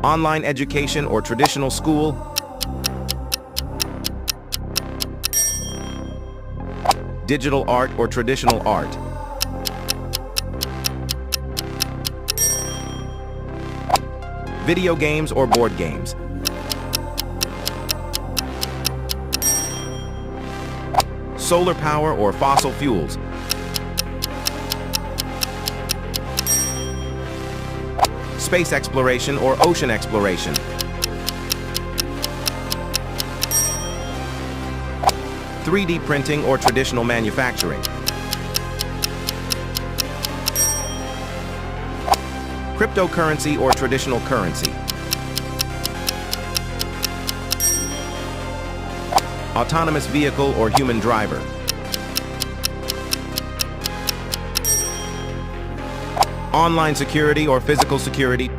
Online education or traditional school. Digital art or traditional art. Video games or board games. Solar power or fossil fuels. Space exploration or ocean exploration. (3D) printing or traditional manufacturing. Cryptocurrency or traditional currency. Autonomous vehicle or human driver. Online security or physical security.